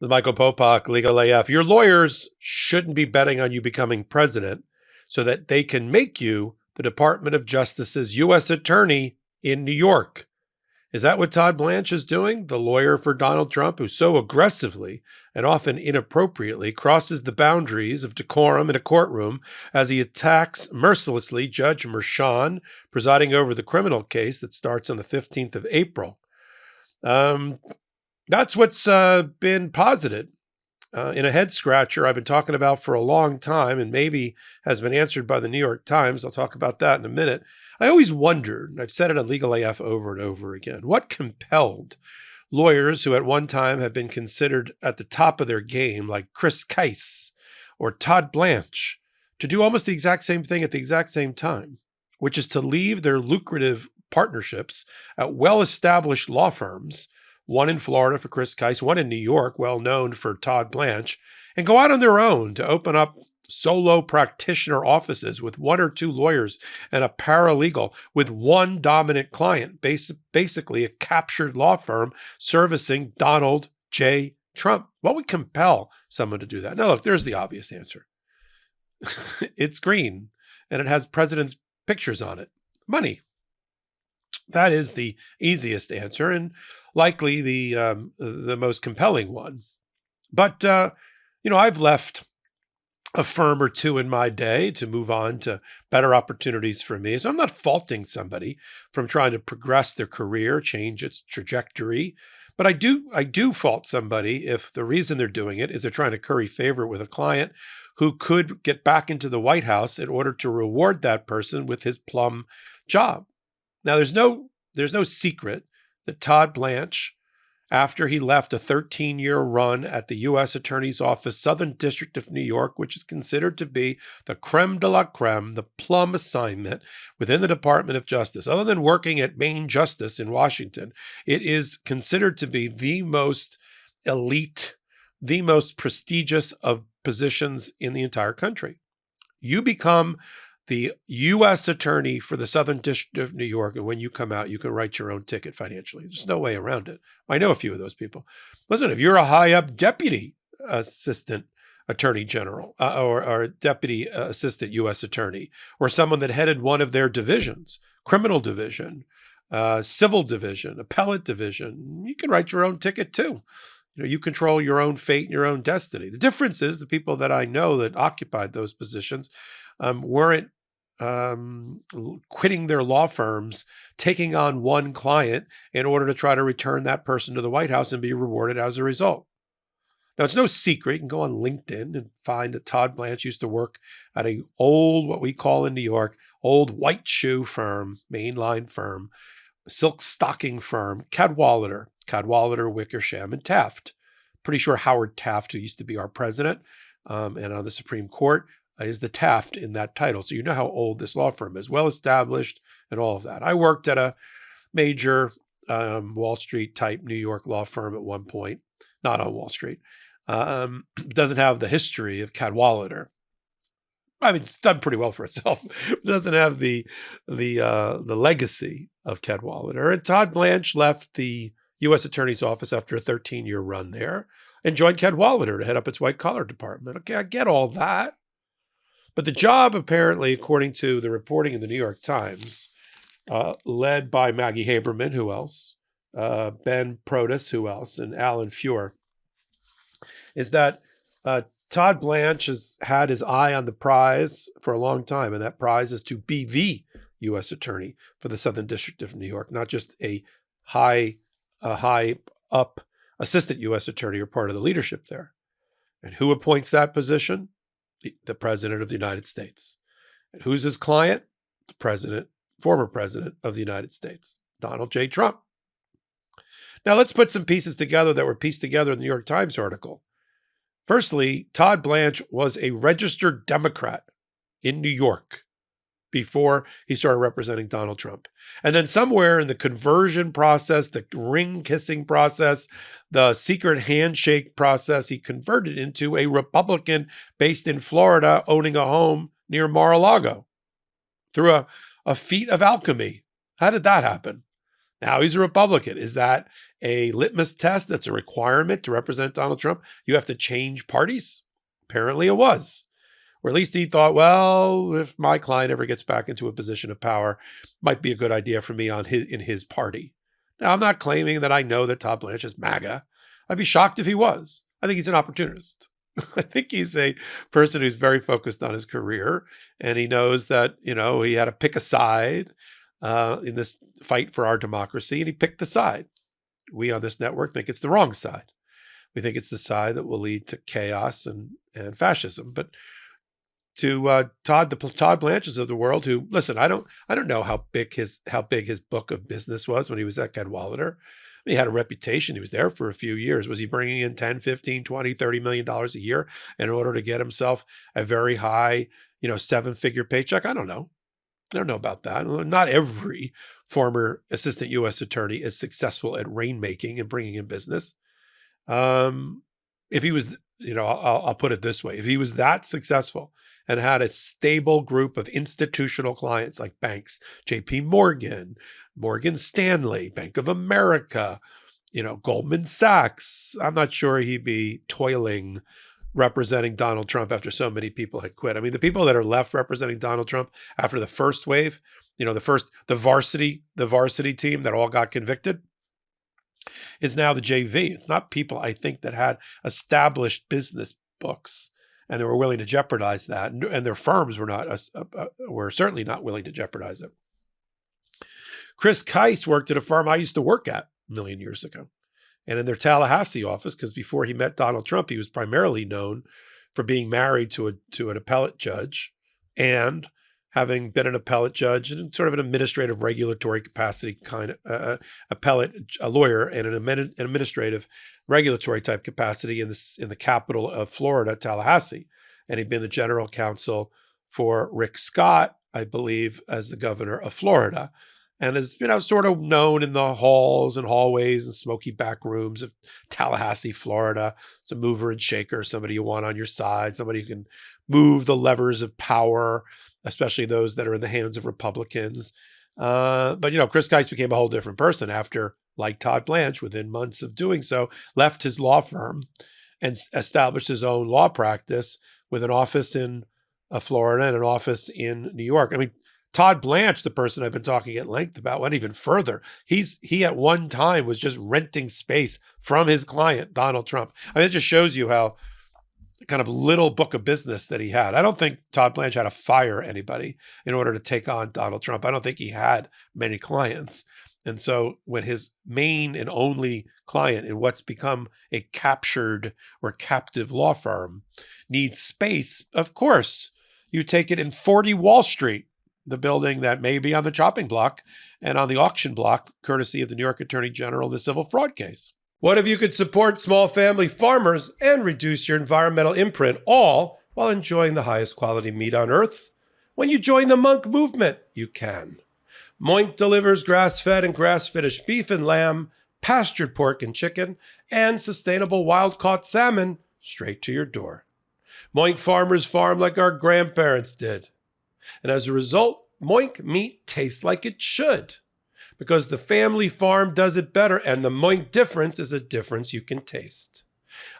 The Michael Popok, Legal AF. Your lawyers shouldn't be betting on you becoming president so that they can make you the Department of Justice's U.S. attorney in New York. Is that what Todd Blanche is doing, the lawyer for Donald Trump, who so aggressively and often inappropriately crosses the boundaries of decorum in a courtroom as he attacks mercilessly Judge Merchan, presiding over the criminal case that starts on the 15th of April? That's what's been posited in a head scratcher I've been talking about for a long time and maybe has been answered by the New York Times. I'll talk about that in a minute. I always wondered, and I've said it on Legal AF over and over again, what compelled lawyers who at one time have been considered at the top of their game, like Chris Keiss or Todd Blanche, to do almost the exact same thing at the exact same time, which is to leave their lucrative partnerships at well-established law firms, one in Florida for Chris Keiss, one in New York, well known for Todd Blanche, and go out on their own to open up solo practitioner offices with one or two lawyers and a paralegal with one dominant client, basically a captured law firm servicing Donald J. Trump. What would compel someone to do that? Now, look, there's the obvious answer. It's green, and it has presidents' pictures on it. Money. That is the easiest answer and likely the most compelling one. But, I've left a firm or two in my day to move on to better opportunities for me. So I'm not faulting somebody from trying to progress their career, change its trajectory. But I do fault somebody if the reason they're doing it is they're trying to curry favor with a client who could get back into the White House in order to reward that person with his plum job. Now, there's no secret that Todd Blanche, after he left a 13-year run at the U.S. Attorney's Office, Southern District of New York, which is considered to be the creme de la creme, the plum assignment within the Department of Justice. Other than working at Main Justice in Washington, it is considered to be the most elite, the most prestigious of positions in the entire country. You become the U.S. attorney for the Southern District of New York, and when you come out, you can write your own ticket financially. There's no way around it. I know a few of those people. Listen, if you're a high-up deputy assistant attorney general or deputy assistant U.S. attorney, or someone that headed one of their divisions, criminal division, civil division, appellate division, you can write your own ticket too. You control your own fate and your own destiny. The difference is the people that I know that occupied those positions weren't quitting their law firms, taking on one client in order to try to return that person to the White House and be rewarded as a result. Now, it's no secret. You can go on LinkedIn and find that Todd Blanche used to work at a old, what we call in New York, old white shoe firm, mainline firm, silk stocking firm, Cadwalader, Wickersham, and Taft. Pretty sure Howard Taft, who used to be our president and on the Supreme Court, is the Taft in that title. So you know how old this law firm is, well established and all of that. I worked at a major Wall Street type New York law firm at one point, not on Wall Street. Doesn't have the history of Cadwalader. I mean, it's done pretty well for itself. It doesn't have the legacy of Cadwalader. And Todd Blanche left the U.S. Attorney's Office after a 13-year run there and joined Cadwalader to head up its white-collar department. Okay, I get all that. But the job, apparently, according to the reporting in the New York Times, led by Maggie Haberman, who else? Ben Protus, who else? And Alan Fuhr, is that Todd Blanche has had his eye on the prize for a long time, and that prize is to be the U.S. attorney for the Southern District of New York, not just a high up assistant U.S. attorney or part of the leadership there. And who appoints that position? The President of the United States. And who's his client? The former President of the United States, Donald J. Trump. Now, let's put some pieces together that were pieced together in the New York Times article. Firstly, Todd Blanche was a registered Democrat in New York before he started representing Donald Trump. And then somewhere in the conversion process, the ring-kissing process, the secret handshake process, he converted into a Republican based in Florida owning a home near Mar-a-Lago through a feat of alchemy. How did that happen? Now he's a Republican. Is that a litmus test that's a requirement to represent Donald Trump? You have to change parties? Apparently it was. Or at least he thought, well, if my client ever gets back into a position of power, might be a good idea for me in his party. Now, I'm not claiming that I know that Todd Blanche is MAGA. I'd be shocked if he was. I think he's an opportunist. I think he's a person who's very focused on his career, and he knows that, he had to pick a side in this fight for our democracy, and he picked the side. We on this network think it's the wrong side. We think it's the side that will lead to chaos and fascism. But to Todd Blanches of the world, who, listen, I don't know how big his book of business was when he was at Cadwalader. He had a reputation. He was there for a few years. Was he bringing in 10, 15, 20, $30 million a year in order to get himself a very high, 7-figure paycheck? I don't know. I don't know about that. Not every former assistant U.S. attorney is successful at rainmaking and bringing in business. If he was, I'll put it this way. If he was that successful and had a stable group of institutional clients like banks, JP Morgan, Morgan Stanley, Bank of America, Goldman Sachs, I'm not sure he'd be toiling representing Donald Trump after so many people had quit. I mean, the people that are left representing Donald Trump after the first wave, the varsity team that all got convicted, is now the JV. It's not people, I think, that had established business books and they were willing to jeopardize that, and their firms were certainly not willing to jeopardize it. Chris Keiss worked at a firm I used to work at a million years ago. And in their Tallahassee office, because before he met Donald Trump, he was primarily known for being married to an appellate judge and having been an appellate judge in sort of an administrative regulatory capacity, kind of a lawyer and an administrative regulatory type capacity in the capital of Florida, Tallahassee. And he'd been the general counsel for Rick Scott, I believe, as the governor of Florida. And is, sort of known in the halls and hallways and smoky back rooms of Tallahassee, Florida. It's a mover and shaker, somebody you want on your side, somebody who can move the levers of power, especially those that are in the hands of Republicans. But Chris Keiss became a whole different person after, like Todd Blanche, within months of doing so, left his law firm and established his own law practice with an office in Florida and an office in New York. I mean, Todd Blanche, the person I've been talking at length about, went even further. He at one time was just renting space from his client, Donald Trump. I mean, it just shows you how kind of little book of business that he had. I don't think Todd Blanche had to fire anybody in order to take on Donald Trump. I don't think he had many clients. And so when his main and only client in what's become a captured or captive law firm needs space, of course, you take it in 40 Wall Street, the building that may be on the chopping block and on the auction block, courtesy of the New York Attorney General in the civil fraud case. What if you could support small family farmers and reduce your environmental imprint, all while enjoying the highest quality meat on earth? When you join the Monk movement, you can. Moink delivers grass-fed and grass-finished beef and lamb, pastured pork and chicken, and sustainable wild-caught salmon straight to your door. Moink farmers farm like our grandparents did. And as a result, Moink meat tastes like it should, because the family farm does it better, and the Moink difference is a difference you can taste.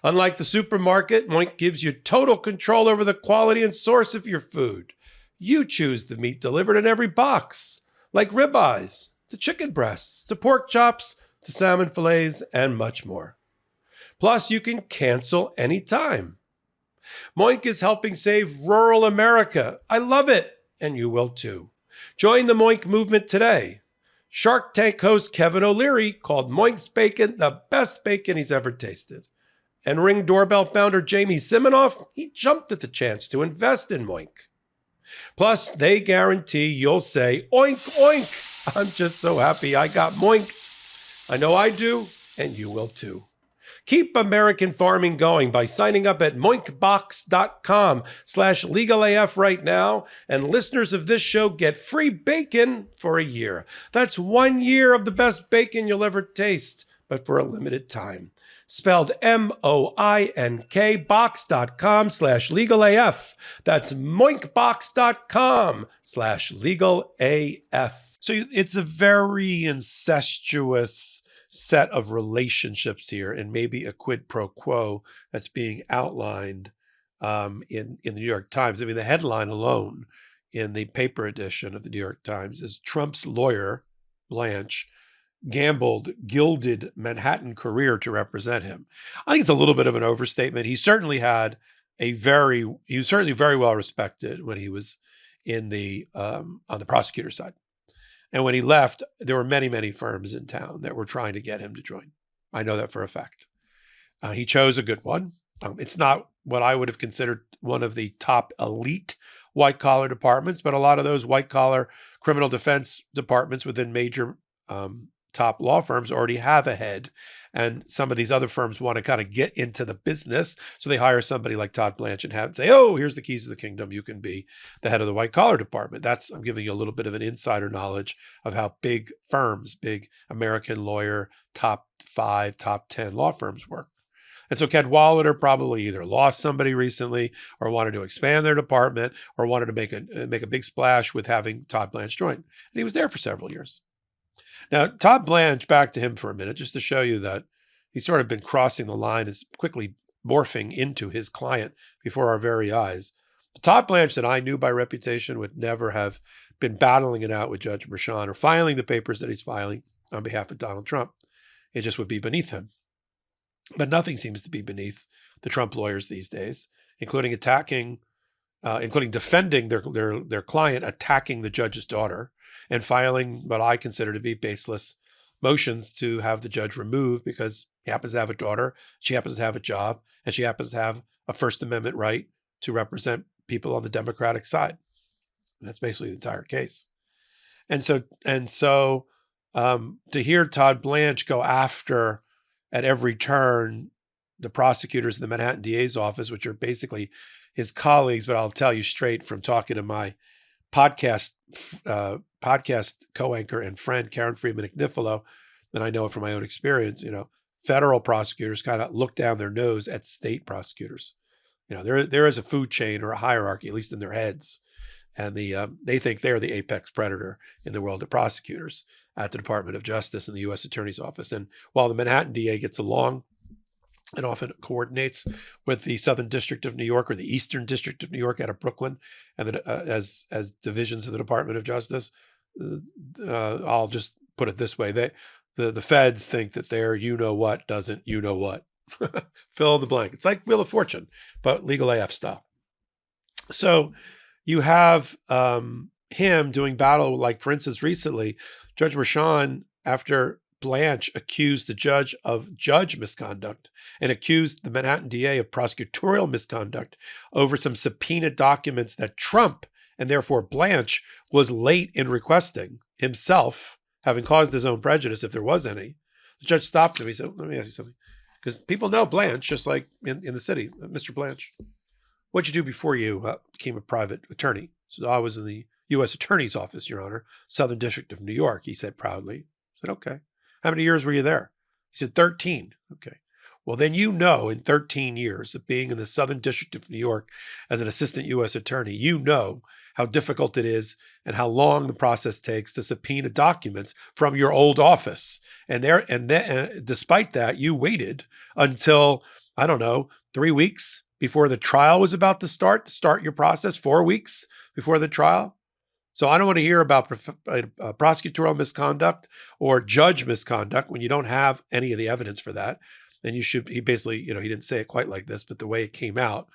Unlike the supermarket, Moink gives you total control over the quality and source of your food. You choose the meat delivered in every box, like ribeyes, to chicken breasts, to pork chops, to salmon fillets, and much more. Plus, you can cancel anytime. Moink is helping save rural America. I love it, and you will too. Join the Moink movement today. Shark Tank host Kevin O'Leary called Moink's bacon the best bacon he's ever tasted. And Ring Doorbell founder Jamie Siminoff, he jumped at the chance to invest in Moink. Plus, they guarantee you'll say, oink, oink. I'm just so happy I got moinked. I know I do, and you will too. Keep American farming going by signing up at moinkbox.com/legalaf right now, and listeners of this show get free bacon for a year. That's 1 year of the best bacon you'll ever taste. but for a limited time. Spelled M-O-I-N-K, box.com/legalaf. That's moinkbox.com/legalaf. So it's a very incestuous set of relationships here, and maybe a quid pro quo that's being outlined in the New York Times. I mean, the headline alone in the paper edition of the New York Times is Trump's lawyer, Blanche, gambled, gilded Manhattan career to represent him. I think it's a little bit of an overstatement. He was certainly very well respected when he was on the prosecutor side. And when he left, there were many, many firms in town that were trying to get him to join. I know that for a fact. He chose a good one. It's not what I would have considered one of the top elite white-collar departments, but a lot of those white-collar criminal defense departments within major top law firms already have a head. And some of these other firms want to kind of get into the business. So they hire somebody like Todd Blanche and have say, oh, here's the keys to the kingdom. You can be the head of the white collar department. I'm giving you a little bit of an insider knowledge of how big firms, big American lawyer, top 5, top 10 law firms work. And so Cadwalader probably either lost somebody recently or wanted to expand their department or wanted to make a big splash with having Todd Blanche join. And he was there for several years. Now, Todd Blanche, back to him for a minute, just to show you that he's sort of been crossing the line, is quickly morphing into his client before our very eyes. The Todd Blanche that I knew by reputation would never have been battling it out with Judge Merchan or filing the papers that he's filing on behalf of Donald Trump. It just would be beneath him. But nothing seems to be beneath the Trump lawyers these days, including defending their client, attacking the judge's daughter, and filing what I consider to be baseless motions to have the judge removed because he happens to have a daughter, she happens to have a job, and she happens to have a First Amendment right to represent people on the Democratic side. And that's basically the entire case. And so to hear Todd Blanche go after at every turn the prosecutors in the Manhattan DA's office, which are basically his colleagues, but I'll tell you straight from talking to my podcast co-anchor and friend Karen Friedman-Knifilo, and I know it from my own experience, federal prosecutors kind of look down their nose at state prosecutors. There is a food chain or a hierarchy, at least in their heads. And they think they're the apex predator in the world of prosecutors at the Department of Justice and the U.S. Attorney's Office. And while the Manhattan DA gets along and often coordinates with the Southern District of New York or the Eastern District of New York out of Brooklyn, and as divisions of the Department of Justice, I'll just put it this way: the feds think that their you-know-what doesn't you-know-what. Fill in the blank. It's like Wheel of Fortune, but legal AF style. So you have him doing battle, like, for instance, recently, Judge Merchan, after Blanche accused the judge of judge misconduct and accused the Manhattan DA of prosecutorial misconduct over some subpoenaed documents that Trump, and therefore Blanche, was late in requesting himself, having caused his own prejudice, if there was any. The judge stopped him. He said, let me ask you something. Because people know Blanche, just like in the city. Mr. Blanche, what'd you do before you became a private attorney? So I was in the U.S. Attorney's Office, Your Honor, Southern District of New York, he said proudly. I said, okay. How many years were you there? He said, 13. Okay. Well, then in 13 years of being in the Southern District of New York as an assistant U.S. attorney, you know how difficult it is and how long the process takes to subpoena documents from your old office. And despite that, you waited until, 3 weeks before the trial was about to start your process, 4 weeks before the trial. So I don't want to hear about prosecutorial misconduct or judge misconduct when you don't have any of the evidence for that. And he basically, he didn't say it quite like this, but the way it came out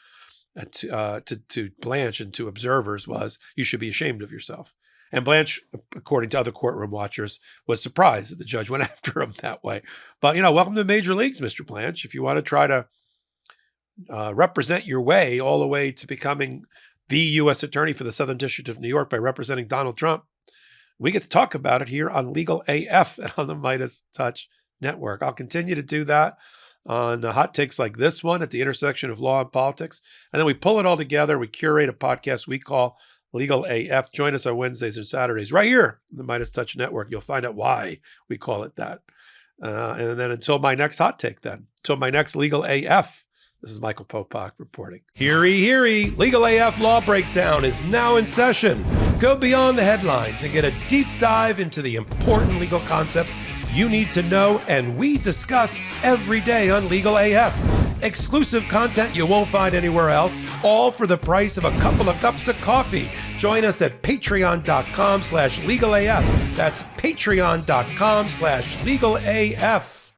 to Blanche and to observers was, you should be ashamed of yourself. And Blanche, according to other courtroom watchers, was surprised that the judge went after him that way. But, welcome to the major leagues, Mr. Blanche. If you want to try to represent your way all the way to becoming the U.S. attorney for the Southern District of New York by representing Donald Trump, we get to talk about it here on Legal AF and on the MeidasTouch Network. I'll continue to do that on hot takes like this one at the intersection of law and politics. And then we pull it all together. We curate a podcast we call Legal AF. Join us on Wednesdays and Saturdays right here on the MeidasTouch Network. You'll find out why we call it that. And then until my next hot take then, until my next Legal AF, this is Michael Popok reporting. Heary, heary, Legal AF Law Breakdown is now in session. Go beyond the headlines and get a deep dive into the important legal concepts you need to know and we discuss every day on Legal AF. Exclusive content you won't find anywhere else, all for the price of a couple of cups of coffee. Join us at patreon.com/legalaf. That's patreon.com/legalaf.